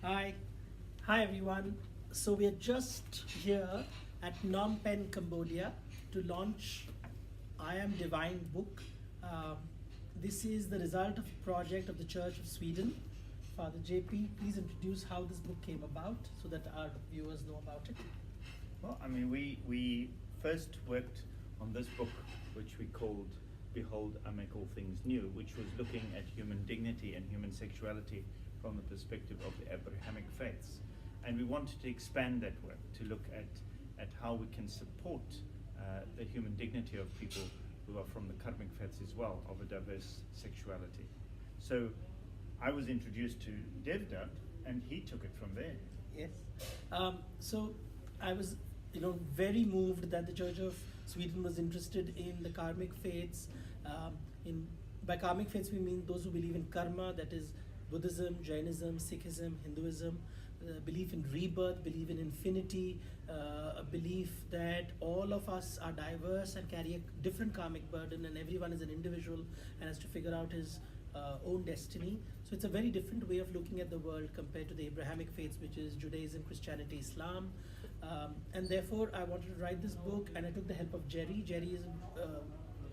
Hi, hi everyone. So we are just here at Phnom Penh, Cambodia, to launch I Am Divine book. This is the result of a project of the Church of Sweden. Father JP, please introduce how this book came about so that our viewers know about it. Well, we first worked on this book, which we called Behold, I Make All Things New, which was looking at human dignity and human sexuality from the perspective of the Abrahamic faiths. And we wanted to expand that work to look at how we can support the human dignity of people who are from the Karmic faiths as well, of a diverse sexuality. So I was introduced to Devdutt, and he took it from there. Yes. So I was, very moved that the Church of Sweden was interested in the karmic faiths. By karmic faiths, we mean those who believe in karma, that is Buddhism, Jainism, Sikhism, Hinduism, belief in rebirth, belief in infinity, a belief that all of us are diverse and carry a different karmic burden, and everyone is an individual and has to figure out his own destiny. So it's a very different way of looking at the world compared to the Abrahamic faiths, which is Judaism, Christianity, Islam. And therefore, I wanted to write this book, and I took the help of Jerry. Jerry is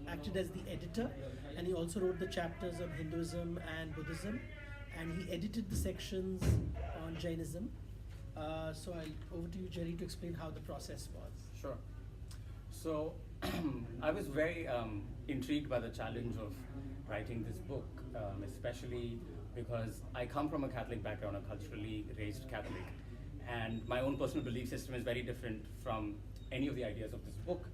acted as the editor, and he also wrote the chapters on Hinduism and Buddhism, and he edited the sections on Jainism. So over to you, Jerry, to explain how the process was. Sure. So I was very intrigued by the challenge of writing this book, especially because I come from a Catholic background, a culturally raised Catholic, and my own personal belief system is very different from any of the ideas of this book.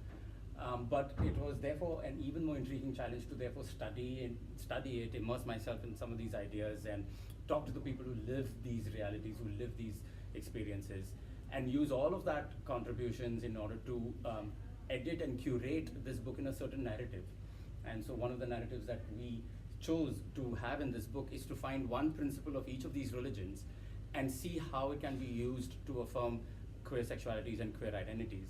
But it was therefore an even more intriguing challenge to therefore study it, immerse myself in some of these ideas, and talk to the people who live these realities, who live these experiences, and use all of that contributions in order to edit and curate this book in a certain narrative. And so one of the narratives that we chose to have in this book is to find one principle of each of these religions and see how it can be used to affirm queer sexualities and queer identities.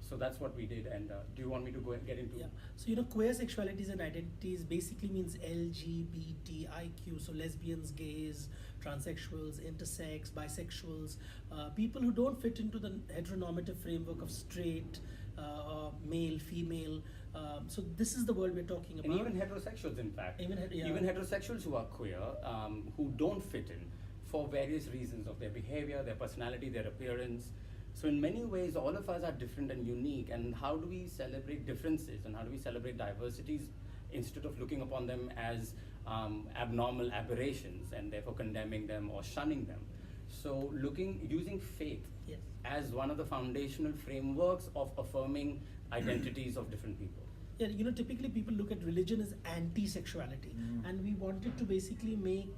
So that's what we did. And do you want me to get into? Yeah. So queer sexualities and identities basically means LGBTIQ. So lesbians, gays, transsexuals, intersex, bisexuals, people who don't fit into the heteronormative framework of straight, male, female. So this is the world we're talking about. And even heterosexuals, in fact. Even heterosexuals who are queer, who don't fit in for various reasons of their behavior, their personality, their appearance. So in many ways, all of us are different and unique. And how do we celebrate differences, and how do we celebrate diversities instead of looking upon them as abnormal aberrations and therefore condemning them or shunning them? So using faith Yes. as one of the foundational frameworks of affirming identities of different people. Yeah, typically people look at religion as anti-sexuality, and we wanted to basically make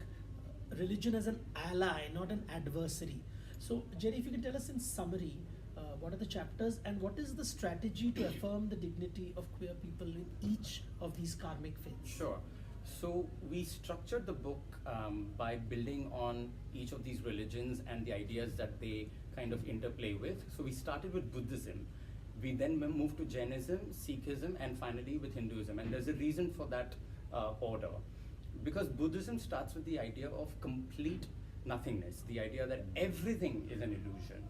religion as an ally, not an adversary. So, Jerry, if you can tell us in summary, what are the chapters and what is the strategy to affirm the dignity of queer people in each of these karmic faiths? Sure. So we structured the book by building on each of these religions and the ideas that they kind of interplay with. So we started with Buddhism. We then moved to Jainism, Sikhism, and finally with Hinduism. And there's a reason for that order. Because Buddhism starts with the idea of complete nothingness, the idea that everything is an illusion,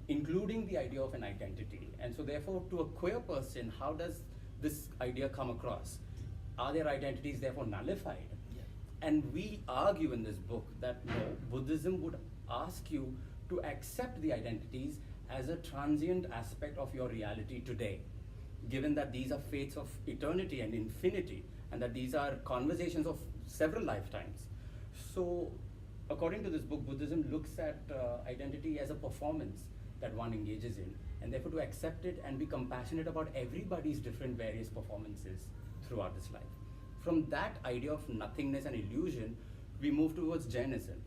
including the idea of an identity. And so therefore, to a queer person, how does this idea come across? Are their identities therefore nullified? Yeah. And we argue in this book that no, Buddhism would ask you to accept the identities as a transient aspect of your reality today, given that these are fates of eternity and infinity, and that these are conversations of several lifetimes. So according to this book, Buddhism looks at identity as a performance that one engages in, and therefore to accept it and be compassionate about everybody's different various performances throughout this life. From that idea of nothingness and illusion, we move towards Jainism,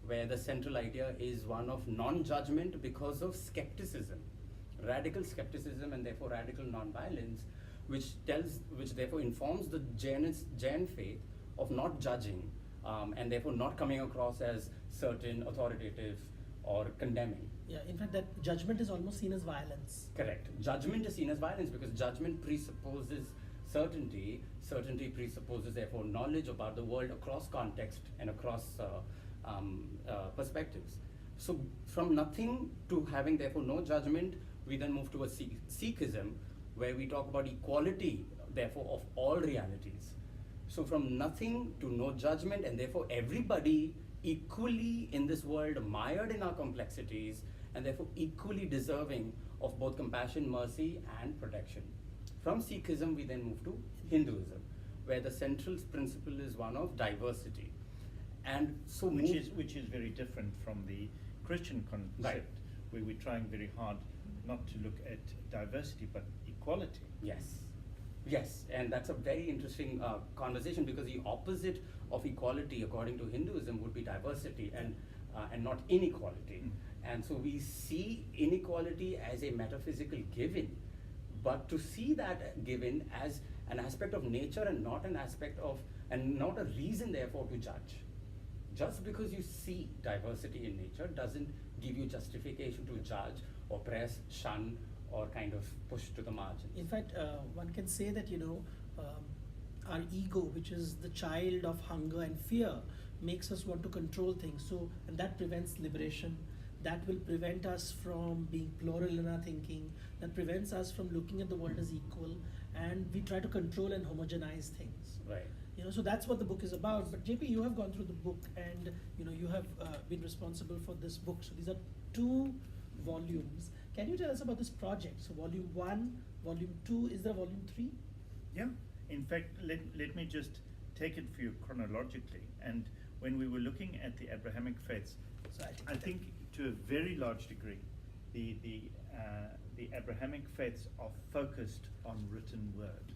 where the central idea is one of non-judgment because of skepticism, radical skepticism, and therefore radical non-violence, which therefore informs the Jain faith of not judging, and therefore not coming across as certain, authoritative, or condemning. Yeah, in fact, that judgment is almost seen as violence. Correct. Judgment is seen as violence because judgment presupposes certainty. Certainty presupposes, therefore, knowledge about the world across context and across perspectives. So from nothing to having therefore no judgment, we then move towards Sikhism, where we talk about equality, therefore, of all realities. So from nothing to no judgment, and therefore everybody equally in this world, mired in our complexities, and therefore equally deserving of both compassion, mercy, and protection. From Sikhism, we then move to Hinduism, where the central principle is one of diversity. And so which is very different from the Christian concept, Right. where we're trying very hard not to look at diversity but equality. Yes, yes, and that's a very interesting conversation, because the opposite of equality, according to Hinduism, would be diversity and not inequality. And so we see inequality as a metaphysical given, but to see that given as an aspect of nature and not an aspect of, and not a reason therefore to judge. Just because you see diversity in nature doesn't give you justification to judge, oppress, shun, or kind of push to the margins. In fact, one can say that, our ego, which is the child of hunger and fear, makes us want to control things. So, and that prevents liberation. That will prevent us from being plural in our thinking. That prevents us from looking at the world as equal. And we try to control and homogenize things. Right. So that's what the book is about. But JP, you have gone through the book, and you have been responsible for this book. So these are 2 volumes. Can you tell us about this project? So volume 1, volume 2, is there volume 3? Yeah. In fact, let me just take it for you chronologically. And when we were looking at the Abrahamic faiths, So I think to a very large degree, the Abrahamic faiths are focused on written word.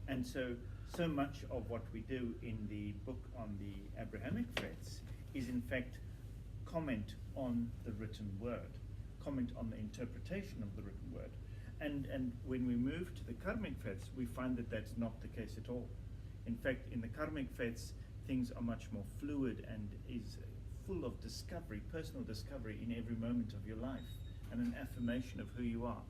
And so much of what we do in the book on the Abrahamic faiths is in fact comment on the written word, comment on the interpretation of the written word. And when we move to the Karmic faiths, we find that that's not the case at all. In fact, in the Karmic faiths, things are much more fluid and is full of discovery, personal discovery in every moment of your life, and an affirmation of who you are.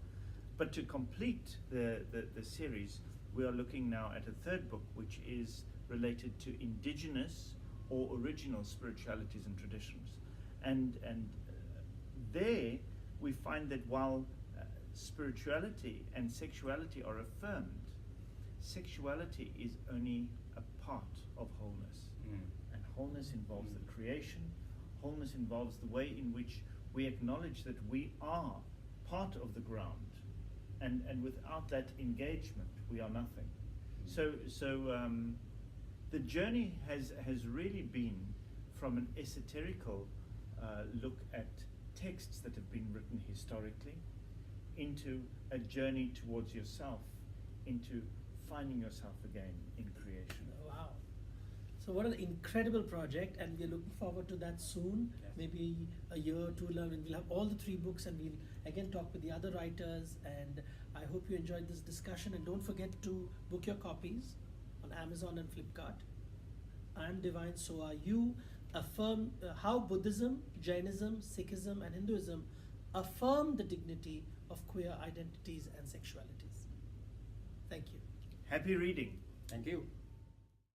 But to complete the series, we are looking now at a 3rd book, which is related to indigenous or original spiritualities and traditions. And there we find that while spirituality and sexuality are affirmed, sexuality is only a part of wholeness. And wholeness involves the creation. Wholeness involves the way in which we acknowledge that we are part of the ground, and without that engagement, we are nothing. So the journey has really been from an esoterical look at texts that have been written historically, into a journey towards yourself, into finding yourself again in creation. Wow. So what an incredible project, and we're looking forward to that soon. Yes. Maybe a year or 2, and we'll have all the 3 books, and we'll again talk with the other writers. And I hope you enjoyed this discussion, and don't forget to book your copies on Amazon and Flipkart. I'm Divine, so are you. Affirm how Buddhism, Jainism, Sikhism, and Hinduism affirm the dignity of queer identities and sexualities. Thank you. Happy reading. Thank you.